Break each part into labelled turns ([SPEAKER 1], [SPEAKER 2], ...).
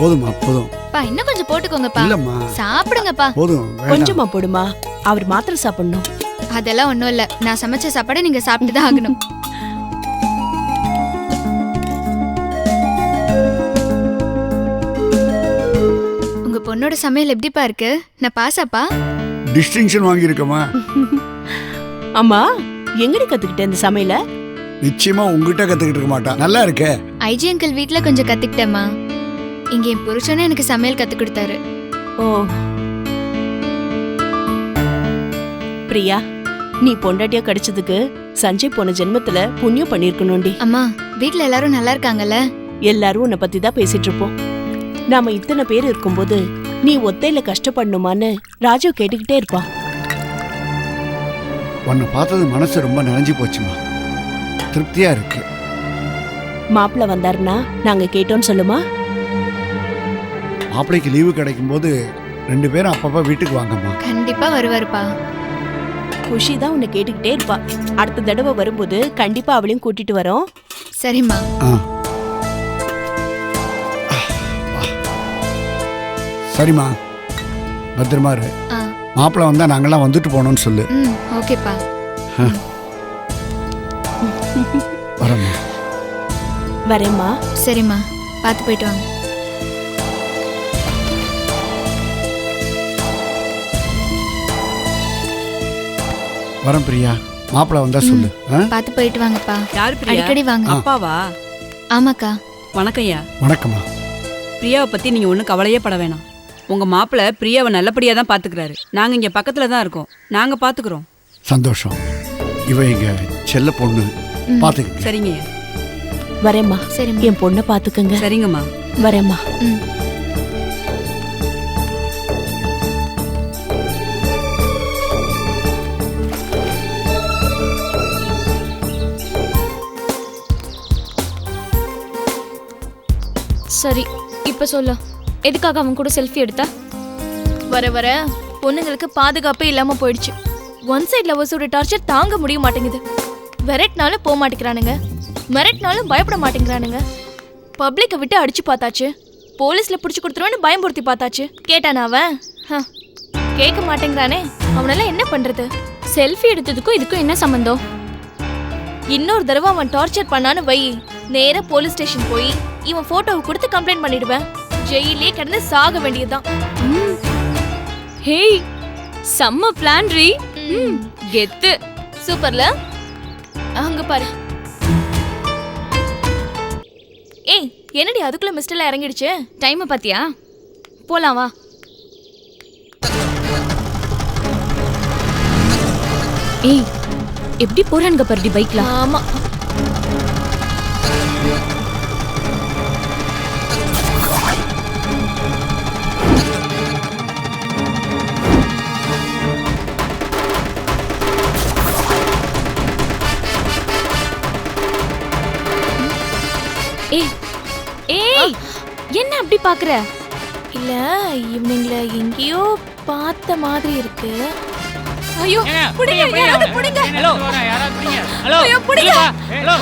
[SPEAKER 1] போதுமா போதும்.
[SPEAKER 2] பா இன்னும் கொஞ்சம் போட்டுக்கோங்கப்பா.
[SPEAKER 1] இல்லம்மா
[SPEAKER 2] சாப்பிடுங்கப்பா.
[SPEAKER 1] போதும்.
[SPEAKER 3] கொஞ்சமா போடுமா, அவர் மாத்திரை சாப்பிடணும்.
[SPEAKER 2] அதெல்லாம் ஒண்ணும் இல்ல, நான் சமைச்ச சாப்பாடை நீங்க சாப்பிட்டு தான் ஆகணும். உங்க பொண்ணோட சமையல் எப்படிப்பா இருக்கு? நான் பாஸாப்பா?
[SPEAKER 1] டிஸ்டிங்ஷன் வாங்கியிருக்கமா?
[SPEAKER 3] அம்மா எங்கடி கத்துக்கிட்ட இந்த சமையல?
[SPEAKER 1] நிச்சயமா உங்ககிட்ட கத்துக்கிட்டு இருக்க மாட்டா. நல்லா இருக்கே.
[SPEAKER 2] ஐஜி அங்கிள் வீட்ல கொஞ்சம் கத்துக்கிட்டேம்மா. இங்க என் புருஷனே எனக்கு சமையல் கத்து கொடுத்தாரு.
[SPEAKER 3] ஓ பிரியா, நீ பொண்டாட்டியா கிடைச்சதுக்கு சஞ்சய் போன ஜென்மத்துல புண்ணியம் பண்ணிருக்கணும்டி.
[SPEAKER 2] அம்மா வீட்ல எல்லாரும் நல்லா இருக்காங்கல்ல?
[SPEAKER 3] எல்லாரும் உன்னை பத்தி தான் பேசிட்டு இருப்போம். நாம இத்தனை பேர் இருக்கும்போது நீ ஒத்தையில கஷ்டப்படணுமான்னு ராஜு கேட்டுக்கிட்டே இருப்பான்.
[SPEAKER 1] உன்னை பார்த்தது மனசு ரொம்ப நிறைஞ்சு போச்சுமா. திருப்தியா இருக்கு.
[SPEAKER 3] மாப்பிள்ள வந்தாருன்னா நாங்க கேட்டோன்னு சொல்லுமா?
[SPEAKER 1] மாப்பிள்ளைக்கு லீவு கிடைக்கும் போது 2 பேரும் அப்பப்ப வீட்டுக்கு வாங்கம்மா.
[SPEAKER 2] கண்டிப்பா வருவாருப்பா.
[SPEAKER 3] குஷி தான் உன்னை கேட்டுக்கிட்டே இருப்பா. அடுத்த தடவை வரும்போது கண்டிப்பா அவளையும் கூட்டிட்டு வரோம்.
[SPEAKER 2] சரிம்மா.
[SPEAKER 1] சரிம்மா, பத்திரமா இரு. மாப்பிள்ளை வந்தா நாங்கெல்லாம் வந்துட்டு போனோம்னு சொல்லு.
[SPEAKER 2] ஓகேப்பா.
[SPEAKER 1] வரேம்மா.
[SPEAKER 3] வரேம்மா.
[SPEAKER 2] சரிம்மா, பார்த்து போயிட்டு வாங்க.
[SPEAKER 1] வரேன் பிரியா. மாப்பிள்ளை வந்தா சொல்லு.
[SPEAKER 2] பார்த்து போயிட்டு வாங்கப்பா.
[SPEAKER 4] யார் பிரியா?
[SPEAKER 2] அடிக்கடி வாங்க.
[SPEAKER 4] அப்பாவா?
[SPEAKER 2] ஆமாக்கா.
[SPEAKER 4] வணக்கம்யா.
[SPEAKER 1] வணக்கம்மா.
[SPEAKER 4] பிரியாவை பத்தி நீங்க ஒன்றும் கவலையே பட வேணாம். உங்க மாப்பிள்ள பிரியாவை நல்லபடியா தான் பாத்துக்கிறாரு. நாங்க இங்க பக்கத்துல தான் இருக்கோம், நாங்க பாத்துக்கிறோம்.
[SPEAKER 1] சந்தோஷம். இவ எங்க செல்ல பொண்ணு. பாத்துக்க.
[SPEAKER 4] சரிங்க.
[SPEAKER 3] வரேம்மா.
[SPEAKER 2] சரிம்மா.
[SPEAKER 3] என் பொண்ணை பாத்துக்கங்க.
[SPEAKER 4] சரிங்கம்மா.
[SPEAKER 3] வரேம்மா.
[SPEAKER 5] சரி, இப்ப சொல்லு, எதுக்காக அவன் கூட செல்ஃபி எடுத்த?
[SPEAKER 6] வர வர பொண்ணுங்களுக்கு பாதுகாப்பே இல்லாம போயிடுச்சு. ஒன் சைட் லவர்ஸோட டார்ச்சர் தாங்க முடிய மாட்டேங்குது. விரட்டினாலும் போக மாட்டேங்கிறானுங்க, மிரட்டினாலும் பயப்பட மாட்டேங்கிறானுங்க. பப்ளிக்கை விட்டு அடிச்சு பார்த்தாச்சு, போலீஸ்ல பிடிச்சு கொடுத்துருவேன்னு பயம்படுத்தி பார்த்தாச்சு. கேட்டானா அவன்? கேட்க மாட்டேங்கிறானே, அவனெல்லாம் என்ன பண்றது?
[SPEAKER 5] செல்ஃபி எடுத்ததுக்கும் இதுக்கும் என்ன சம்பந்தம்?
[SPEAKER 6] இன்னொரு தடவை அவன் டார்ச்சர் பண்ணான்னு வை, நேரா போலீஸ் ஸ்டேஷன் போய் இவன் போட்டோவை கொடுத்து கம்ப்ளைண்ட் பண்ணிடுவேன். ஜெயிலே கிடந்து சாக வேண்டியதுதான்.
[SPEAKER 5] ஹேய், செம்ம பிளான் ரீ. கெத்து.
[SPEAKER 6] சூப்பர்ல. அங்க பாரு. ஏய், என்னடி அதுக்குள்ள மிஸ்டர்ல இறங்கிடுச்சு?
[SPEAKER 5] டைம் பாத்தியா? போலாம் வா. ஏய், எப்படி போறானுங்க பாருடி பைக்ல.
[SPEAKER 6] ஆமா.
[SPEAKER 5] ஏய் ஏய், என்ன அப்படி பாக்குற?
[SPEAKER 6] இல்ல, இவனுங்கள எங்கேயோ பார்த்த மாதிரி இருக்கு. ஐயோ, புடிங்க, யாராவது புடிங்க.
[SPEAKER 7] ஹலோ, யாராவது புடிங்க. ஹலோ,
[SPEAKER 6] ஐயோ, புடிங்க.
[SPEAKER 7] ஹலோ,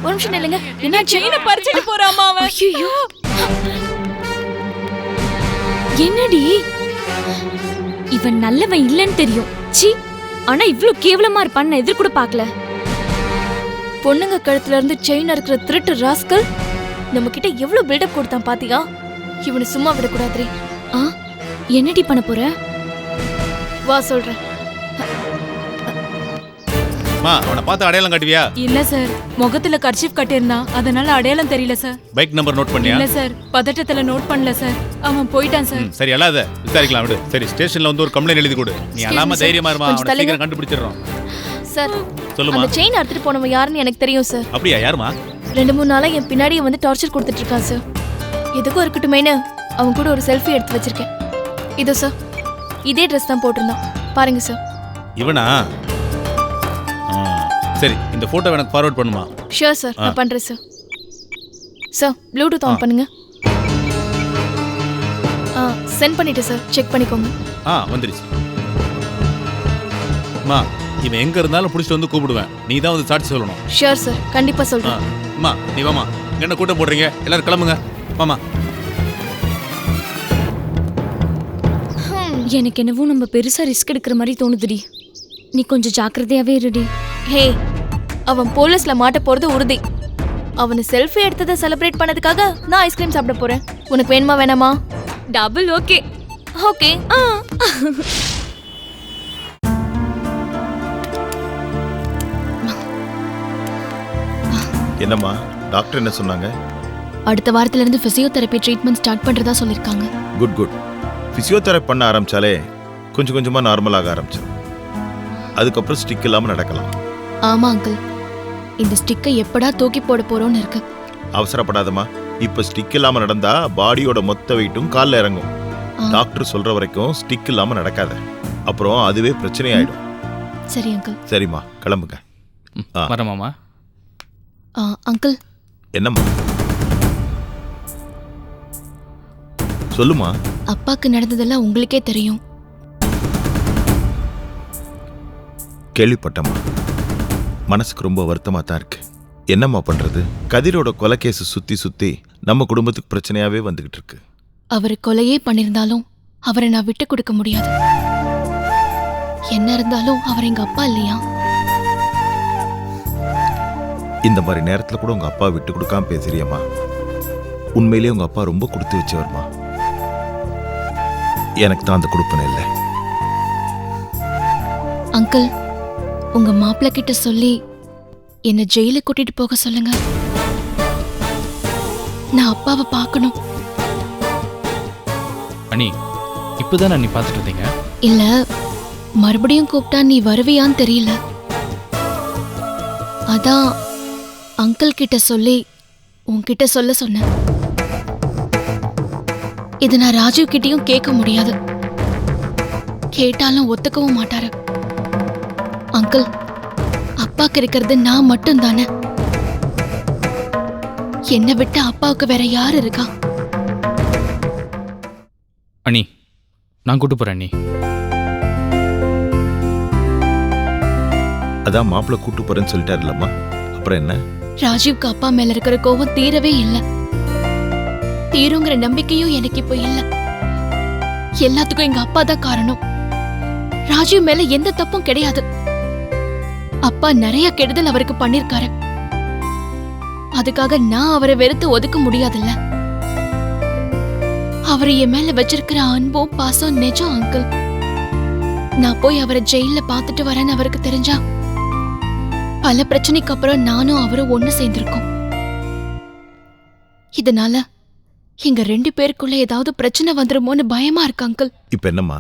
[SPEAKER 6] ஒரு நிமிஷம் நில்லுங்க. என்ன
[SPEAKER 4] செயினை பறிச்சிட்டு போறாமா அவன்?
[SPEAKER 5] ஐயோ, என்னடி இவன் நல்லவன் இல்லன்னு தெரியும். சி, ஆனா இவ்ளோ கேவலமா இருப்பான்னு எதிர் கூட பார்க்கல.
[SPEAKER 6] பொண்ணுங்க கழுத்துல இருந்து செயின் இருக்கிற திருட்டு ராஸ்கல் நம்ம கிட்ட எவ்வளவு பில்டப் கொடுத்தான் பாத்தியா? இவனை சும்மா விடக்கூடாது.
[SPEAKER 5] என்னடி பண்ண போற?
[SPEAKER 6] வா சொல்றேன்.
[SPEAKER 8] மா, அவனை பார்த்து அடையாளம் காட்டுவியா?
[SPEAKER 9] இல்ல சார், முகத்துல கர்ச்சீஃப் கட்டியிருந்தான், அதனால அடையாளம் தெரியல சார்.
[SPEAKER 8] பைக் நம்பர் நோட் பண்ணியா?
[SPEAKER 9] இல்ல சார், பதட்டத்துல நோட் பண்ணல சார். அவன் போயிட்டான் சார்.
[SPEAKER 8] சரி, அல்லாத விசாரிக்கலாம் விடு. சரி, ஸ்டேஷன்ல வந்து ஒரு கம்ப்ளைண்ட் எழுதி கொடு. நீ அல்லாம தைரியமா இருமா, அவனை சீக்கிரம் கண்டுபிடிச்சிடுறோம்.
[SPEAKER 6] சார்,
[SPEAKER 8] சொல்லுமா.
[SPEAKER 6] அந்த செயின் எடுத்துட்டு போனவன் யாருன்னு எனக்கு தெரியும் சார்.
[SPEAKER 8] அப்படியா? யாருமா?
[SPEAKER 6] 2-3 நாளா என் பின்னாடியே வந்து டார்ச்சர் கொடுத்துட்டு இருக்கான் சார். எதுக்கும் இருக்கட்டுமேனு அவன் கூட ஒரு செல்ஃபி எடுத்து வச்சிருக்கேன். இதோ சார், இதே ட்ரெஸ் தான் போட்டிருந்தான் பாருங்க சார்.
[SPEAKER 8] இவனா? சரி, இந்த போட்டோ எனக்கு ஃபார்வர்ட் பண்ணுமா?
[SPEAKER 6] ஷூர் சார், நான் பண்றேன் சார். சார், ப்ளூடூத் ஆன் பண்ணுங்க. சென்ட் பண்ணிட்டு சார், செக் பண்ணிக்கோங்க.
[SPEAKER 8] வந்துருச்சு. மா, இவன் எங்க இருந்தாலும் புடிச்சிட்டு வந்து கூப்பிடுவேன். நீ தான் வந்து சாட்சி சொல்லணும்.
[SPEAKER 6] ஷூர் சார், கண்டிப்பா சொல்றேன்.
[SPEAKER 8] அம்மா, நீ வாமா. என்ன கூட்டம் போடுறீங்க? எல்லாரும் கிளம்புங்க. வாமா.
[SPEAKER 5] எனக்கு என்னவோ நம்ம பெருசா ரிஸ்க் எடுக்கிற மாதிரி தோணுதுடி. நீ கொஞ்சம் ஜாக்கிரதையாவே இருடி.
[SPEAKER 6] ஹே, அவன் போலீஸ்ல மாட்ட போறது உறுதி. அவனை செல்ஃபி எடுத்ததை செலிப்ரேட் பண்ணதுக்காக நான் ஐஸ்கிரீம் சாப்பிட போறேன். உனக்கு வேணுமா வேணாமா?
[SPEAKER 5] Double okay.
[SPEAKER 6] ஓகே.
[SPEAKER 10] என்னம்மா டாக்டர் என்ன சொன்னாங்க?
[SPEAKER 6] அடுத்த வாரத்துல இருந்து பிசியோதெரபி ட்ரீட்மெண்ட் ஸ்டார்ட் பண்றதா சொல்லிருக்காங்க.
[SPEAKER 10] Good good. பிசியோதெரபி பண்ண ஆரம்பிச்சாலே கொஞ்சம் கொஞ்சமா நார்மலாக ஆரம்பிச்சிடும். அதுக்கப்புறம் ஸ்டிக் இல்லாம நடக்கலாம்.
[SPEAKER 6] ஆமா அங்கிள், இந்த ஸ்டிக்கை எப்படா தூக்கி போட போறோம்னு இருக்கு.
[SPEAKER 10] அவசரப்படாதம்மா. இப்ப ஸ்டிக் இல்லாம நடந்தா பாடியோட மொத்த வெயிட்டும் கால்ல இறங்கும். டாக்டர் சொல்ற வரைக்கும் ஸ்டிக் இல்லாம நடக்காத, அப்புறம் அதுவே பிரச்சனை ஆயிடும்.
[SPEAKER 6] சரி அங்கிள்.
[SPEAKER 10] சரிம்மா, கிளம்புங்க.
[SPEAKER 8] வரமாமா?
[SPEAKER 6] அங்கிள்.
[SPEAKER 10] என்னம்மா சொல்லுமா.
[SPEAKER 6] அப்பாக்கு நடந்ததெல்லாம் உங்களுக்கே தெரியும்.
[SPEAKER 10] கேள்விப்பட்டம்மா. மனசுக்கு ரொம்ப வருத்தமா தான் இருக்கு. என்னம்மா பண்றது? கதிரோட கொலை கேஸ் சுத்தி சுத்தி நம்ம குடும்பத்துக்கு பிரச்சனையாவே வந்துகிட்டு இருக்கு.
[SPEAKER 6] அவர் கொலையே பண்ணிருந்தாலும் அவரை நான் விட்டு கொடுக்க முடியாது. என்ன இருந்தாலும் அவர் எங்க அப்பா இல்லையா?
[SPEAKER 10] இந்த மாதிரி நேரத்துல கூட உங்க அப்பா விட்டு கொடுக்காம பேசுறியம்மா. உண்மையிலேயே உங்க அப்பா ரொம்ப கொடுத்து வச்சவர்மா. எனக்கு தான் அந்த கொடுப்பன இல்லை.
[SPEAKER 6] அங்கிள், உங்க மாப்பிள்ளை கிட்ட சொல்லி என்ன ஜெயிலுக்கு கூட்டிட்டு போக சொல்லுங்க. நான் அப்பாவை பார்க்கணும்.
[SPEAKER 7] அண்ணி, இப்போதான் நீ பார்த்துட்டு இருந்தீங்க?
[SPEAKER 6] இல்ல, மறுபடியும் கூப்பிட்டா நீ வருவியான்னு தெரியல. அதான் அங்கிள் கிட்ட சொல்லி உன்கிட்ட சொல்ல சொன்னேன். இது நான் ராஜீவ் கிட்டயும் கேட்க முடியாது. கேட்டாலும் ஒத்துக்கவும் மாட்டாரு. அங்கிள், அப்பாக்கு இருக்கிறது நான் மட்டும் தானே. என்னை விட்டு அப்பாவுக்கு வேற யாரு இருக்கா?
[SPEAKER 7] அண்ணி, நான் கூட்டு போறேன். அண்ணி,
[SPEAKER 10] அதான் மாப்பிள்ளை கூட்டு போறேன்னு சொல்லிட்டாருலம்மா. அப்புறம் என்ன?
[SPEAKER 6] ராஜீவ்க்கு அப்பா மேல இருக்கிற கோவம் தீரவே இல்லை. தீருங்கிற நம்பிக்கையும் எனக்கு இப்போ இல்ல. எல்லாத்துக்கும் எங்க அப்பா தான் காரணம். ராஜீவ் மேல எந்த தப்பும் கிடையாது. அப்பா நிறைய கெடுதல் அவருக்கு பண்ணிருக்காரு. அதுக்காக நான் அவரை வெறுத்து ஒதுக்க முடியாதுல்ல. அவர் என் மேல வச்சிருக்கிற அன்பும் பாசம் நிஜம் அங்கிள். நான் போய் அவரை ஜெயில பாத்துட்டு வரேன்னு அவருக்கு தெரிஞ்சா பல பிரச்சனைக்கு அப்புறம் நானும் அவரும் ஒண்ணு சேர்ந்திருக்கோம். இதனால எங்க 2 பேருக்குள்ள ஏதாவது பிரச்சனை வந்துருமோன்னு பயமா இருக்கு அங்கிள்.
[SPEAKER 10] இப்ப என்னம்மா,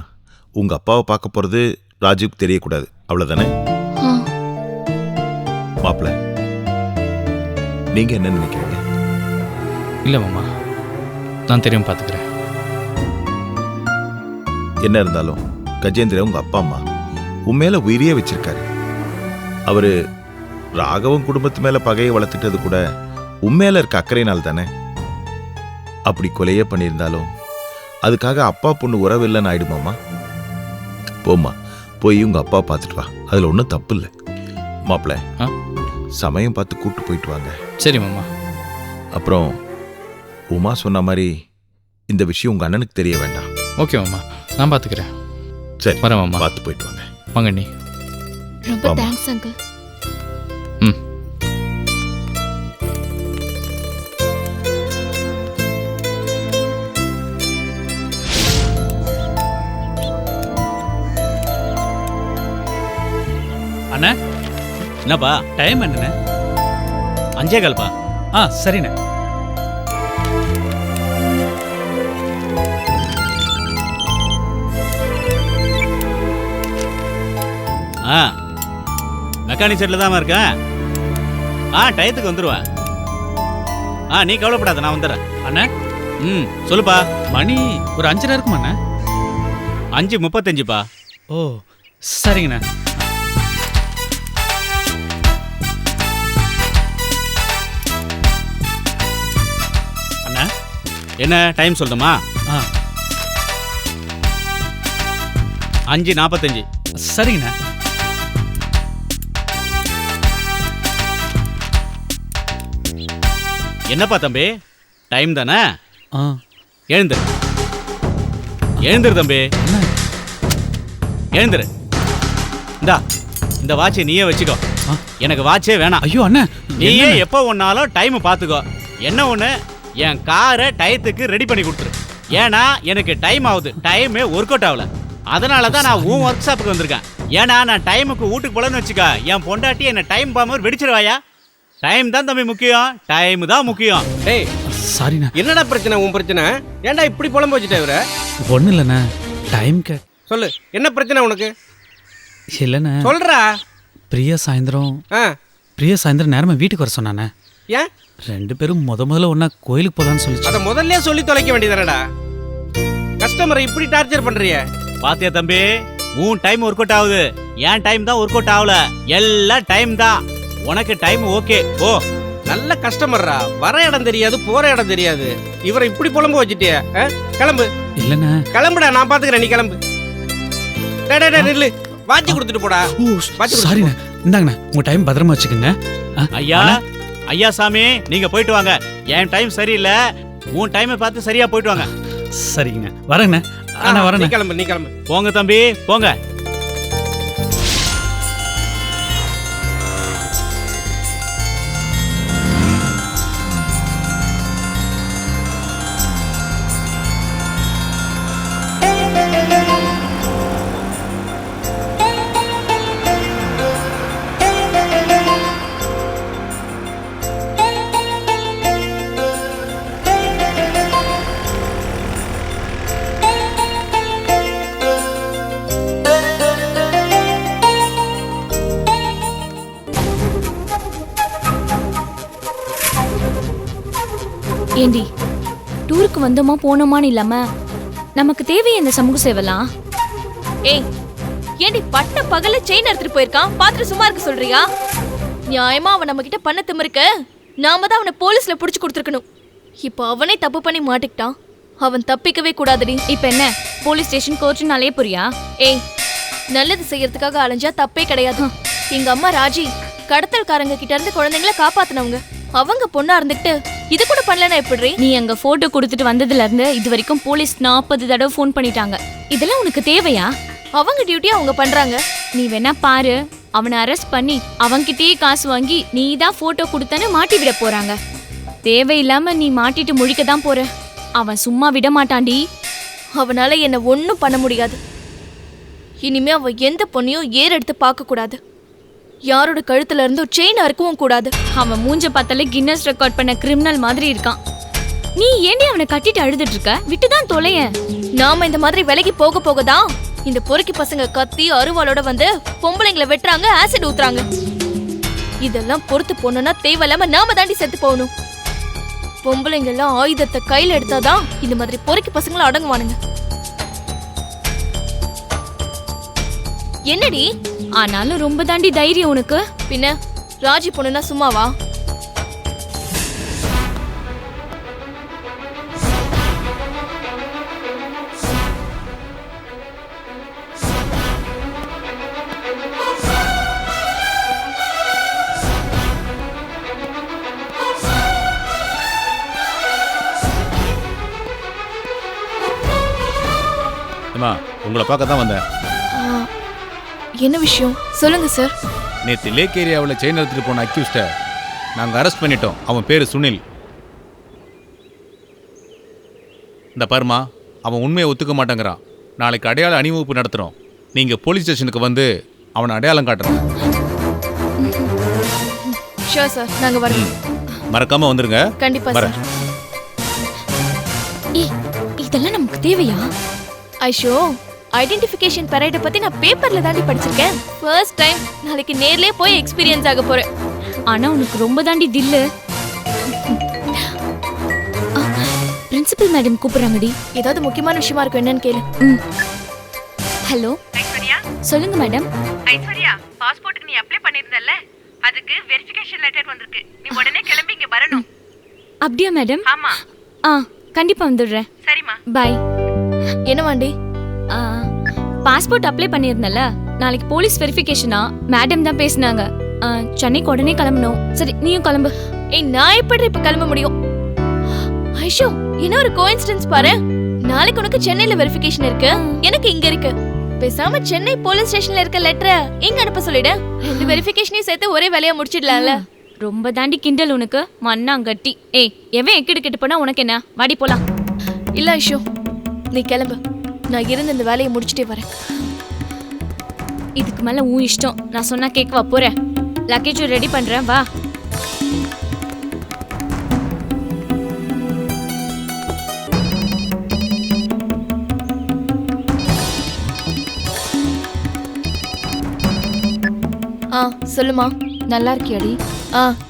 [SPEAKER 10] உங்க அப்பாவை பார்க்க போறது ராஜுக்கு தெரியக்கூடாது, அவ்வளவுதானே? மாப்பிள்ள, நீங்க என்ன நினைக்கிறீங்க?
[SPEAKER 7] இல்ல மாமா, நான் தெரியும் பார்த்துக்கிறேன்.
[SPEAKER 10] என்ன இருந்தாலும் கஜேந்திர உங்க அப்பா அம்மா உண்மையில உயிரியே வச்சிருக்காரு. அவரு ராகவன் குடும்பத்து மேல பகையை வளர்த்துட்டது கூட உண்மையில இருக்க அக்கறையினால் தானே. அப்படி கொலையே பண்ணியிருந்தாலும் அதுக்காக அப்பா பொண்ணு உறவு இல்லைன்னு ஆயிடுமாமா? போம்மா, போய் உங்க அப்பா பார்த்துட்டு வா. அதுல ஒன்றும் தப்பு இல்லை. மாப்பிள்ள, சமயம் பார்த்து கூட்டு போயிட்டு வாங்க.
[SPEAKER 7] சரி மாமா.
[SPEAKER 10] அப்புறம் உமா சொன்ன மாதிரி இந்த விஷயம் உங்க அண்ணனுக்கு தெரிய வேண்டாம்.
[SPEAKER 7] ஓகே மாமா, நான் பார்த்துக்கிறேன்.
[SPEAKER 10] சரி,
[SPEAKER 7] வரேன் மாமா.
[SPEAKER 10] பார்த்து போயிட்டு வாங்க.
[SPEAKER 7] வாங்க அண்ணி.
[SPEAKER 6] ரொம்ப தேங்க்ஸ் அங்கிள்.
[SPEAKER 7] ம்.
[SPEAKER 11] அண்ணா, என்னப்பா டைம் என்னண்ணே? 5:15. சரிண்ணே. மெக்கானிக் செட்டில் தான் இருக்கேன். டயத்துக்கு வந்துடுவேன். நீ கவலைப்படாத, நான் வந்துடுறேன்.
[SPEAKER 7] அண்ணா,
[SPEAKER 11] சொல்லுப்பா.
[SPEAKER 7] மணி ஒரு 5:30 இருக்குமா அண்ணா?
[SPEAKER 11] 5:35பா.
[SPEAKER 7] ஓ, சரிங்கண்ணா.
[SPEAKER 11] அண்ணா, என்ன டைம் சொல்லணுமா? 5:45.
[SPEAKER 7] சரிங்கண்ணா.
[SPEAKER 11] என்னப்பா தம்பி, டைம் தானே? எழுந்துரு எழுந்துரு தம்பி. எழுந்துரு. இந்தா இந்த வாட்சை நீயே வச்சுக்கோ. எனக்கு வாட்சே வேணாம்.
[SPEAKER 7] ஐயோ அண்ணா,
[SPEAKER 11] நீயே எப்போ ஒன்னாலும் டைம் பார்த்துக்கோ. என்ன ஒன்று, என் காரை டயத்துக்கு ரெடி பண்ணி கொடுத்துரு. ஏன்னா எனக்கு டைம் ஆகுது, டைமே ஒர்க் அவுட் ஆகல. அதனால தான் நான் உன் ஒர்க் ஷாப்புக்கு வந்திருக்கேன். ஏன்னா நான் டைமுக்கு வீட்டுக்கு போலன்னு வச்சுக்க, என் பொண்டாட்டி என்ன டைம் பாமர் வெடிச்சிருவாயா? டைம் தான் தம்பி முக்கியம், டைம் தான் முக்கியம்.
[SPEAKER 12] டேய்
[SPEAKER 7] சாரிண்ணா.
[SPEAKER 12] என்னடா பிரச்சனை? உன் பிரச்சனை ஏன்டா இப்படி புலம்பு வச்சுட்ட இவர?
[SPEAKER 7] ஒன்றும் இல்லைண்ணா, டைம்
[SPEAKER 12] சொல்லு, என்ன பிரச்சனை உனக்கு?
[SPEAKER 7] இல்லைண்ணா,
[SPEAKER 12] சொல்றா.
[SPEAKER 7] பிரியா சாயந்தரம் நேரமா வீட்டுக்கு வர சொன்னானே.
[SPEAKER 12] ஏன்
[SPEAKER 7] 2 பேரும் முதல்ல ஒன்னா கோயிலுக்கு போலான்னு சொல்லிச்சு.
[SPEAKER 12] அத முதல்ல சொல்லி தொலைக்க வேண்டியதானடா. கஸ்டமரை இப்படி டார்ச்சர் பண்றிய?
[SPEAKER 11] பாத்தியா தம்பி, உன் டைம் ஒர்க் அவுட் ஆகுது, என் டைம் தான் ஒர்க் அவுட் ஆகல. எல்லாம் டைம் தான். உனக்கு டைம் ஓகே. ஓ,
[SPEAKER 12] நல்ல கஸ்டமர்ரா. வர இடம் தெரியாது, போற இடம் தெரியாது. இவரை இப்படி புலம்பு வச்சுட்டிய? கிளம்பு.
[SPEAKER 7] இல்லைண்ணா,
[SPEAKER 12] கிளம்புடா, நான் பாத்துக்கிறேன், நீ கிளம்பு. டேய் நில்லு, வாட்சி கொடுத்துட்டு போடா.
[SPEAKER 7] சாரிண்ணா, இந்தாங்கண்ணா, உங்க டைம் பத்திரமா வச்சுக்கோங்க.
[SPEAKER 11] ஐயா சாமி, நீங்க போயிட்டு வாங்க. என் டைம் சரியில்லை, உன் டைமை பார்த்து சரியா போயிட்டு வாங்க.
[SPEAKER 7] சரிங்கண்ணா, வரேங்கண்ணா.
[SPEAKER 12] நீ கிளம்பு.
[SPEAKER 11] போங்க தம்பி, போங்க.
[SPEAKER 5] ஏண்டி, டூருக்கு வந்தோமா போனோமான்னு இல்லாம நமக்கு தேவை இந்த சமூக சேவலாம்?
[SPEAKER 6] ஏய், ஏண்டி பட்ட பகல செயின் எடுத்துட்டு போயிருக்கான், பாத்துட்டு சும்மா இருக்க சொல்றியா? நியாயமா அவன் நம்ம கிட்ட பண்ண திமிருக்கு நாம தான் அவனை போலீஸ்ல புடிச்சு கொடுத்துருக்கணும். இப்போ அவனே தப்பு பண்ணி மாட்டிக்கிட்டான், அவன் தப்பிக்கவே கூடாதுடி.
[SPEAKER 5] இப்ப என்ன, போலீஸ் ஸ்டேஷன் கோர்ட்டுன்னு அலைய போறியா?
[SPEAKER 6] ஏய், நல்லது செய்யறதுக்காக அலைஞ்சா தப்பே கிடையாது. எங்க அம்மா ராஜி கடத்தல்காரங்க கிட்ட இருந்து குழந்தைங்களை காப்பாத்தினவங்க. அவங்க பொண்ணா இருந்துட்டு இது கூட பண்ணலன்னா எப்படி?
[SPEAKER 5] நீ அங்க போட்டோ கொடுத்துட்டு வந்ததுல இருந்து இது வரைக்கும் போலீஸ் 40 தடவை ஃபோன் பண்ணிட்டாங்க. இதெல்லாம் உனக்கு தேவையா?
[SPEAKER 6] அவங்க டியூட்டியை அவங்க பண்றாங்க.
[SPEAKER 5] நீ வேணா பாரு, அவனை அரெஸ்ட் பண்ணி அவன்கிட்டயே காசு வாங்கி நீ தான் போட்டோ கொடுத்தன்னு மாட்டி விட போறாங்க. தேவையில்லாம நீ மாட்டிட்டு முழிக்க தான் போற. அவன் சும்மா விட மாட்டான்டி.
[SPEAKER 6] அவனால என்ன ஒன்னும் பண்ண முடியாது. இனிமே அவன் எந்த பொண்ணையும் ஏறெடுத்து பார்க்க கூடாது. யாரோட கழுத்துல இருந்து செயின் அறுக்கவும் கூடாது.
[SPEAKER 5] அவன் மூஞ்ச பார்த்தாலே கின்னஸ் ரெக்கார்ட் பண்ண கிரிமினல் மாதிரி இருக்கான். நீ ஏண்டி அவனை கட்டிட்டு அழுதுட்டு இருக்க? விட்டுதான் தொலையேன்.
[SPEAKER 6] நாம இந்த மாதிரி விலைக்கு போக போகதான் இந்த பொறுக்கி பசங்க கத்தி அருவாளோட வந்து பொம்பளைங்களை வெட்டுறாங்க, ஆசிட் ஊத்துறாங்க. இதெல்லாம் பொறுத்து போனோம்னா தேவையில்லாம நாம தாண்டி செத்து போகணும். பொம்பளைங்க எல்லாம் ஆயுதத்தை கையில எடுத்தாதான் இந்த மாதிரி பொறுக்கி பசங்களை அடங்குவானுங்க. என்னடி
[SPEAKER 5] ஆனாலும் ரொம்ப தாண்டி தைரியம் உனக்கு.
[SPEAKER 6] பின்ன ராஜி பொண்ணுனா சும்மாவா?
[SPEAKER 8] அம்மா, உங்களை பார்க்க தான் வந்தேன்.
[SPEAKER 6] என்ன விஷயம் சொல்லுங்க சார்.
[SPEAKER 8] நேற்று லேக் ஏரியாவில் செயின் எடுத்துட்டு போன அக்யூஸ்டை நாங்கள் அரெஸ்ட் பண்ணிட்டோம். அவன் பேர் சுனில். இந்த பாருமா, அவன் உண்மையை ஒத்துக்க மாட்டேங்கிறான். நாளைக்கு அடையாள அணிவகுப்பு நடத்துகிறோம். நீங்கள் போலீஸ் ஸ்டேஷனுக்கு வந்து அவனை அடையாளம் காட்டுறோம்.
[SPEAKER 6] ஷூர் சார், நாங்கள் வரோம்.
[SPEAKER 8] மறக்காமல் வந்துருங்க.
[SPEAKER 6] கண்டிப்பாக சார்.
[SPEAKER 5] இதெல்லாம் நமக்கு தேவையா?
[SPEAKER 6] ஐஷோ, ஐடென்டிஃபிகேஷன் பரேட பத்தி நான் பேப்பர்ல தாண்டி படிச்சிருக்கேன். ஃபர்ஸ்ட் டைம் நாளைக்கு நேர்லயே போய் எக்ஸ்பீரியன்ஸ் ஆக போறேன்.
[SPEAKER 5] ஆனா உனக்கு ரொம்ப தாண்டி தில்லு. பிரின்சிபல் மேடம் கூப்பிடுறாங்கடி.
[SPEAKER 6] ஏதாவது முக்கியமான விஷயமா இருக்கும், என்னன்னு கேளு.
[SPEAKER 5] ஹலோ
[SPEAKER 13] ஐஸ்வர்யா,
[SPEAKER 5] சொல்லுங்க மேடம்.
[SPEAKER 13] ஐஸ்வர்யா, பாஸ்போர்ட்டுக்கு நீ அப்ளை பண்ணிருந்தல்ல, அதுக்கு வெரிஃபிகேஷன் லெட்டர் வந்திருக்கு. நீ உடனே கிளம்பி இங்க வரணும்.
[SPEAKER 5] அப்படியா மேடம்?
[SPEAKER 13] ஆமா.
[SPEAKER 5] கண்டிப்பா வந்துடுறேன்.
[SPEAKER 13] சரிம்மா,
[SPEAKER 5] பை.
[SPEAKER 6] என்ன வாண்டி?
[SPEAKER 5] பாஸ்போர்ட் அப்ளை பண்ணிருந்தல, நாளைக்கு போலீஸ் வெரிஃபிகேஷனா? மேடம் தான் பேசினாங்க. சென்னைக்கு உடனே கிளம்பணும். சரி, நீயும் கிளம்பு.
[SPEAKER 6] ஏய், நான் எப்படி இப்ப கிளம்ப முடியும்? ஐஷோ, என்ன ஒரு கோஇன்சிடென்ஸ் பாரு. நாளைக்கு உனக்கு சென்னையில வெரிஃபிகேஷன் இருக்கு, எனக்கு இங்க இருக்கு. பேசாம சென்னை போலீஸ் ஸ்டேஷன்ல இருக்க லெட்டரை இங்க அனுப்ப சொல்லிடு. 2 வெரிஃபிகேஷனையும் சேர்த்து ஒரே வேலையா முடிச்சிடலாம்ல.
[SPEAKER 5] ரொம்ப தாண்டி கிண்டல் உனக்கு மண்ணாங்கட்டி. ஏய் எவன் எக்கிட்டு கெட்டு போனா உனக்கு என்ன? வாடி போலாம்.
[SPEAKER 6] இல்ல ஐஷோ, நீ கிளம்பு. நான் இருந்து இந்த வேலையை முடிச்சிட்டே வரேன்.
[SPEAKER 5] இதுக்கு மேல உன் இஷ்டம். நான் சொன்னா கேட்கவா போறேன்? லக்கேஜ் ரெடி பண்றேன் வா.
[SPEAKER 6] சொல்லுமா.
[SPEAKER 14] நல்லா இருக்கியாடி?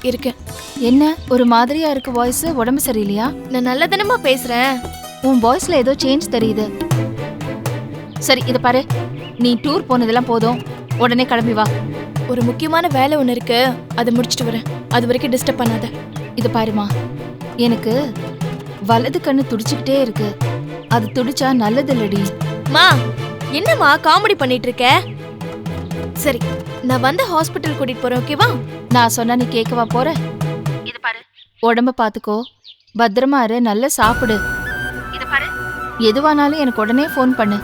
[SPEAKER 6] இருக்கேன்.
[SPEAKER 14] என்ன ஒரு மாதிரியா இருக்கு வாய்ஸ்? உடம்பு சரியில்லையா?
[SPEAKER 6] நான் நல்லதானமா பேசுறேன்.
[SPEAKER 14] உன் வாய்ஸ்ல ஏதோ சேஞ்ச் தெரியுது. சரி இத பாரு, நீ டூர் போனதெல்லாம் போதும், உடனே கிளம்பி வா.
[SPEAKER 6] ஒரு முக்கியமான வேலை ஒன்று இருக்கு, அதை முடிச்சிட்டு வரேன். அது வரைக்கும் டிஸ்டர்ப் பண்ணாத.
[SPEAKER 14] இது பாருமா, எனக்கு வலது கண்ணு துடிச்சுக்கிட்டே இருக்கு. அது துடிச்சா நல்லது இல்லடி.
[SPEAKER 6] மா என்னம்மா காமெடி பண்ணிட்டு இருக்க? சரி நான் வந்து ஹாஸ்பிட்டல் கூட்டிட்டு போறேன், ஓகேவா?
[SPEAKER 14] நான் சொன்னா நீ கேட்கவா போற? இது பாரு, உடம்ப பாத்துக்கோ, பத்திரமா இரு, நல்லா சாப்பிடு. இது பாரு, எதுவானாலும் எனக்கு உடனே ஃபோன் பண்ணு.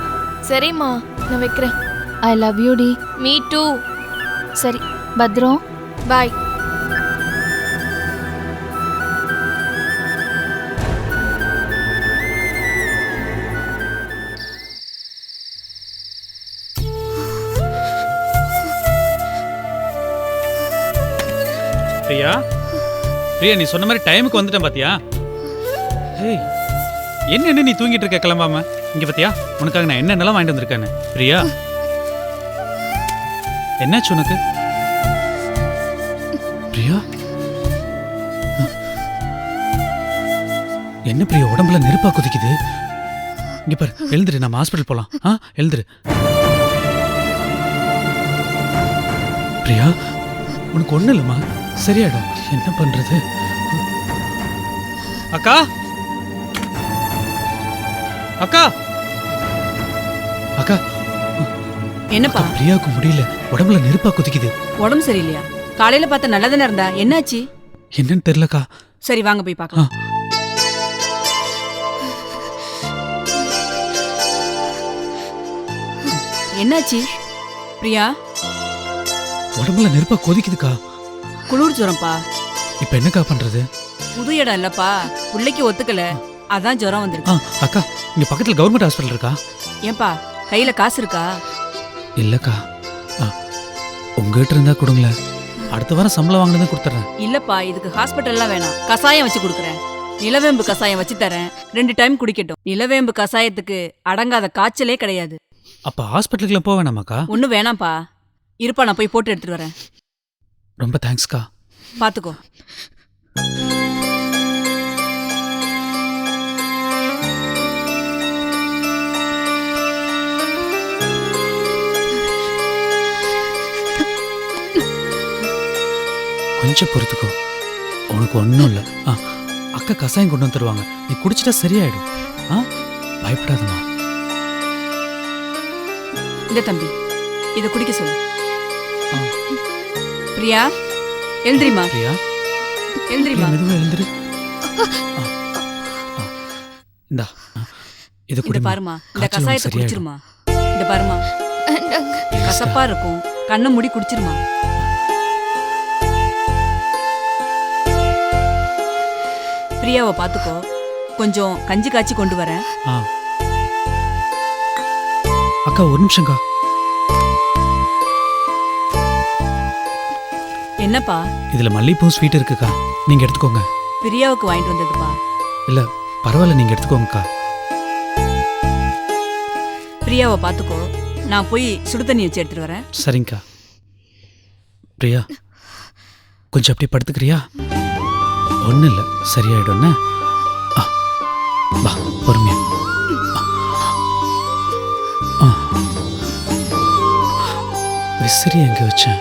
[SPEAKER 6] சரிம்மா, நான் வைக்கிறேன்.
[SPEAKER 14] ஐ லவ் யூ டி.
[SPEAKER 6] Me too.
[SPEAKER 14] சரி பத்ரம்,
[SPEAKER 6] பாய்.
[SPEAKER 7] பிரியா, பிரியா நீ சொன்ன மாதிரி டைமுக்கு வந்துட்டேன் பாத்தியா? ஏய் என்ன நீ தூங்கிட்டு இருக்க கிளம்பாம? இங்க பாத்தியா உனக்காக நான் என்னென்னலாம் வாங்கிட்டு வந்திருக்கேன்னு. பிரியா என்னாச்சு உனக்கு? பிரியா என்ன பிரியா உடம்புல நெருப்பா குதிக்குது? இங்க பாரு, எழுந்துரு, நம்ம ஹாஸ்பிட்டல் போலாம். எழுந்துரு பிரியா, உனக்கு ஒண்ணு இல்லம்மா, சரியாயிடும். என்ன பண்றது? அக்கா அக்கா அக்கா
[SPEAKER 4] என்னப்பா?
[SPEAKER 7] பிரியாவுக்கு முடியல, உடம்புல நெருப்பா குதிக்குது.
[SPEAKER 4] உடம்பு சரியில்லையா? காலையில பார்த்த நல்லதானே இருந்தா, என்னாச்சு?
[SPEAKER 7] என்னன்னு தெரியலக்கா.
[SPEAKER 4] சரி வாங்க போய் பார்க்கலாம். என்னாச்சு பிரியா?
[SPEAKER 7] உடம்புல நெருப்பா கொதிக்குதுக்கா.
[SPEAKER 4] குளிர் ஜுரம்பா.
[SPEAKER 7] இப்ப என்னக்கா பண்றது?
[SPEAKER 4] புது இடம் இல்லப்பா, பிள்ளைக்கு ஒத்துக்கல, அதான் ஜுரம் வந்துருக்கு.
[SPEAKER 7] அக்கா இங்க பக்கத்துல கவர்மெண்ட் ஹாஸ்பிட்டல் இருக்கா?
[SPEAKER 4] ஏன்பா கையில காசு இருக்கா?
[SPEAKER 7] இல்லக்கா, உங்ககிட்ட இருந்தா கொடுங்களேன், அடுத்த வாரம் சம்பளம் வாங்கினதான் கொடுத்துறேன்.
[SPEAKER 4] இல்லப்பா, இதுக்கு ஹாஸ்பிட்டல்லாம் வேணாம், கசாயம் வச்சு கொடுக்குறேன். நிலவேம்பு கசாயம் வச்சு தரேன், 2 டைம் குடிக்கட்டும். நிலவேம்பு கசாயத்துக்கு அடங்காத காய்ச்சலே கிடையாது.
[SPEAKER 7] அப்ப ஹாஸ்பிட்டலுக்குள்ள போக வேணாமாக்கா?
[SPEAKER 4] ஒன்னும் வேணாம்ப்பா, இருப்பா நான் போய் போட்டு எடுத்துட்டு வரேன்.
[SPEAKER 7] ரொம்ப தேங்க்ஸ்க்கா.
[SPEAKER 4] பாத்துக்கோ.
[SPEAKER 7] கொஞ்சம் பொறுத்துக்கோ, உனக்கு ஒன்றும் இல்லை. அக்கா கசாயம் கொண்டு வந்து தருவாங்க, நீ குடிச்சிட்டா சரியாயிடும். பயப்படாதம்மா.
[SPEAKER 4] இந்த தம்பி இதை குடிக்க சொல்லு. பிரியா எழுந்திரிமா.
[SPEAKER 7] பிரியா
[SPEAKER 4] எழுந்திரிமா.
[SPEAKER 7] மெதுவா எழுந்திரு. இந்தா இதை குடி
[SPEAKER 4] பாருமா, இந்த கசாயத்தை குடிச்சிருமா. இந்த பாருமா, கசப்பா இருக்கும், கண்ணை மூடி குடிச்சிருமா. பிரியாவை பாத்துக்கோ, கொஞ்சம் கஞ்சி காய்ச்சி கொண்டு வரேன்.
[SPEAKER 7] அக்கா ஒரு நிமிஷம்க்கா.
[SPEAKER 4] என்னப்பா?
[SPEAKER 7] இதுல மல்லிகைப்பூ ஸ்வீட் இருக்குக்கா, நீங்க எடுத்துக்கோங்க.
[SPEAKER 4] பிரியாவுக்கு வாங்கிட்டு வந்ததுப்பா.
[SPEAKER 7] இல்ல பரவாயில்ல, நீங்க எடுத்துக்கோங்கக்கா.
[SPEAKER 4] பிரியாவை பாத்துக்கோ, நான் போய் சுடு தண்ணி வச்சு எடுத்துட்டு வரேன்.
[SPEAKER 7] சரிங்கக்கா. பிரியா கொஞ்சம் அப்படியே படுத்துக்கிறியா? ஒன்றும் இல்லை, சரியாயிடும்ண்ணே. வா பொறுமையா. விசிறி எங்க வச்சேன்?